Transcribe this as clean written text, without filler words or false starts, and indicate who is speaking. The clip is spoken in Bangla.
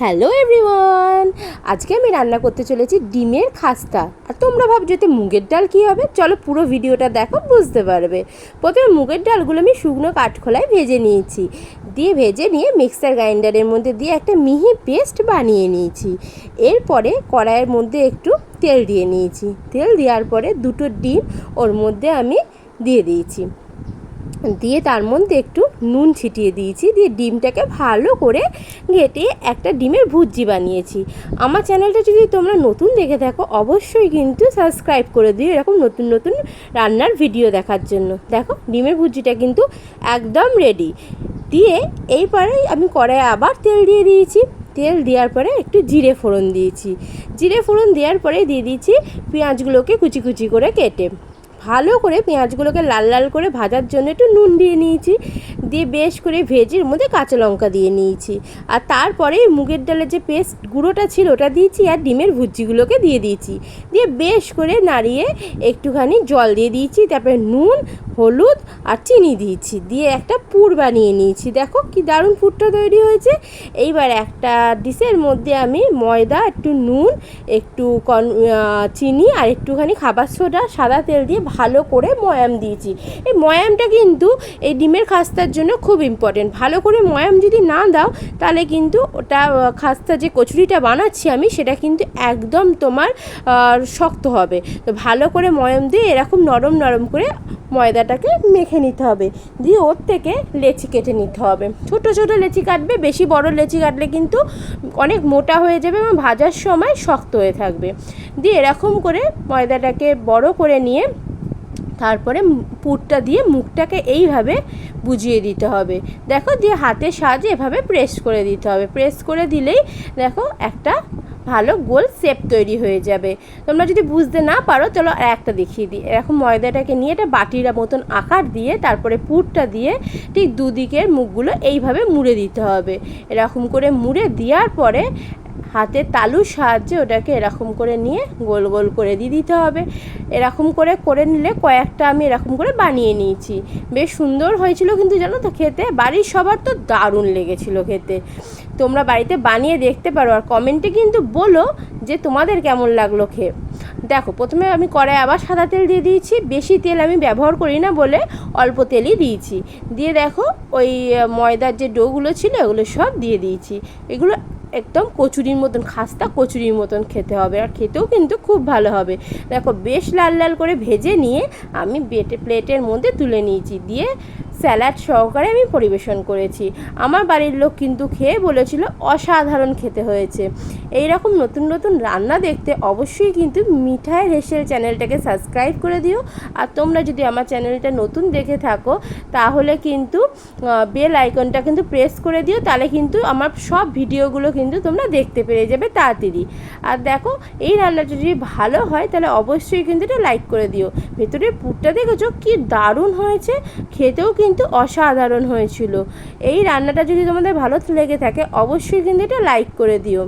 Speaker 1: হ্যালো এভরিওয়ান, আজকে আমি রান্না করতে চলেছি ডিমের খাস্তা। আর তোমরা ভাবছো যে মুগের ডাল কী হবে, চলো পুরো ভিডিওটা দেখো, বুঝতে পারবে। প্রথমে মুগের ডালগুলো আমি শুকনো কাঠখোলায় ভেজে নিয়েছি, দিয়ে ভেজে নিয়ে মিক্সার গ্রাইন্ডারের মধ্যে দিয়ে একটা মিহি পেস্ট বানিয়ে নিয়েছি। এরপরে কড়াইয়ের মধ্যে একটু তেল দিয়ে নিয়েছি, তেল দেওয়ার পরে দুটো ডিম ওর মধ্যে আমি দিয়ে দিয়েছি, দিয়ে তার মধ্যে একটু নুন ছিটিয়ে দিয়েছি, দিয়ে ডিমটাকে ভালো করে ঘেটে একটা ডিমের ভুজি বানিয়েছি। আমার চ্যানেলটা যদি তোমরা নতুন দেখে থাকো অবশ্যই কিন্তু সাবস্ক্রাইব করে দিও এরকম নতুন নতুন রান্নার ভিডিও দেখার জন্য। দেখো ডিমের ভুজিটা কিন্তু একদম রেডি। দিয়ে এইবারে আমি কড়াইয়ে আবার তেল দিয়ে দিয়েছি, তেল দেওয়ার পরে একটু জিরে ফোড়ন দিয়েছি, জিরে ফোড়ন দেওয়ার পরে দিয়ে দিয়েছি পেঁয়াজগুলোকে কুচি কুচি করে কেটে। ভালো করে পেঁয়াজগুলোকে লাল লাল করে ভাজার জন্য একটু নুন দিয়ে নিয়েছি, দিয়ে বেশ করে ভেজের মধ্যে কাঁচা লঙ্কা দিয়ে নিয়েছি। আর তারপরে মুগের ডালের যে পেস্ট গুঁড়োটা ছিল ওটা দিয়েছি, আর ডিমের ভুজিগুলোকে দিয়ে দিয়েছি, দিয়ে বেশ করে নাড়িয়ে একটুখানি জল দিয়ে দিয়েছি, তারপরে নুন, হলুদ আর চিনি দিয়েছি, দিয়ে একটা পুর বানিয়ে নিয়েছি। দেখো কি দারুণ পুরটা তৈরি হয়েছে। এইবার একটা ডিশের মধ্যে আমি ময়দা, একটু নুন, একটু চিনি আর একটুখানি খাবার সোডা, সাদা তেল দিয়ে ভালো করে ময়াম দিয়েছি। এই ময়ামটা কিন্তু এই ডিমের খাস্তার জন্য খুব ইম্পর্টেন্ট। ভালো করে ময়াম যদি না দাও তাহলে কিন্তু ওটা খাস্তা যে কচুরিটা বানাচ্ছি আমি সেটা কিন্তু একদম তোমার শক্ত হবে। তো ভালো করে ময়াম দিয়ে এরকম নরম নরম করে ময়দাটাকে মেখে নিতে হবে, দিয়ে ওর থেকে লেচি কেটে নিতে হবে। ছোট ছোট লেচি কাটবে, বেশি বড় লেচি কাটলে কিন্তু অনেক মোটা হয়ে যাবে এবং ভাজার সময় শক্ত হয়ে থাকবে। দিয়ে এরকম করে ময়দাটাকে বড় করে নিয়ে তারপরে পুরটা দিয়ে মুখটাকে এইভাবে বুঝিয়ে দিতে হবে। দেখো, দিয়ে হাতের সাহায্যে এভাবে প্রেস করে দিতে হবে। প্রেস করে দিলেই দেখো একটা ভালো গোল শেপ তৈরি হয়ে যাবে। তোমরা যদি বুঝতে না পারো চলো আর একটা দেখিয়ে দিই। এরকম ময়দাটাকে নিয়ে এটা বাটির মতন আকার দিয়ে তারপরে পুরটা দিয়ে ঠিক দুদিকের মুখগুলো এইভাবে মুড়ে দিতে হবে। এরকম করে মুড়ে দেওয়ার পরে হাতের তালুর সাহায্যে ওটাকে এরকম করে নিয়ে গোল গোল করে দিয়ে দিতে হবে। এরকম করে নিলে কয়েকটা আমি এরকম করে বানিয়ে নিয়েছি। বেশ সুন্দর হয়েছিল কিন্তু জানো তো খেতে, বাড়ির সবার তো দারুণ লেগেছিল খেতে। তোমরা বাড়িতে বানিয়ে দেখতে পারো আর কমেন্টে কিন্তু বলো যে তোমাদের কেমন লাগলো খেয়ে। দেখো, প্রথমে আমি কড়াইয়ে আবার সাদা তেল দিয়ে দিয়েছি, বেশি তেল আমি ব্যবহার করি না বলে অল্প তেলই দিয়েছি। দিয়ে দেখো ওই ময়দার যে ডোগুলো ছিল ওগুলো সব দিয়ে দিয়েছি। এগুলো একদম কচুরির মতন, খাস্তা কচুরির মতন খেতে হবে, আর খেতেও কিন্তু খুব ভালো হবে। দেখো বেশ লাল লাল করে ভেজে নিয়ে আমি প্লেটের মধ্যে তুলে নিয়েছি, দিয়ে স্যালাড সহকারে আমি পরিবেশন করেছি। আমার বাড়ির লোক কিন্তু খেয়ে বলেছিল অসাধারণ খেতে হয়েছে। এই রকম নতুন নতুন রান্না দেখতে অবশ্যই কিন্তু মিঠাই রেসেল চ্যানেলটাকে সাবস্ক্রাইব করে দিও। আর তোমরা যদি আমার চ্যানেলটা নতুন দেখে থাকো তাহলে কিন্তু বেল আইকনটা কিন্তু প্রেস করে দিও, তাহলে কিন্তু আমার সব ভিডিওগুলো কিন্তু তোমরা দেখতে পেয়ে যাবে তাড়াতাড়ি। আর দেখো এই রান্নাটা যদি ভালো হয় তাহলে অবশ্যই কিন্তু এটা লাইক করে দিও। ভেতরের পুরটা দেখেছো কি দারুণ হয়েছে, খেতেও কিন্তু অসাধারণ হয়েছিল। এই রান্নাটা যদি তোমাদের ভালো লেগে থাকে অবশ্যই কিন্তু এটা লাইক করে দিও।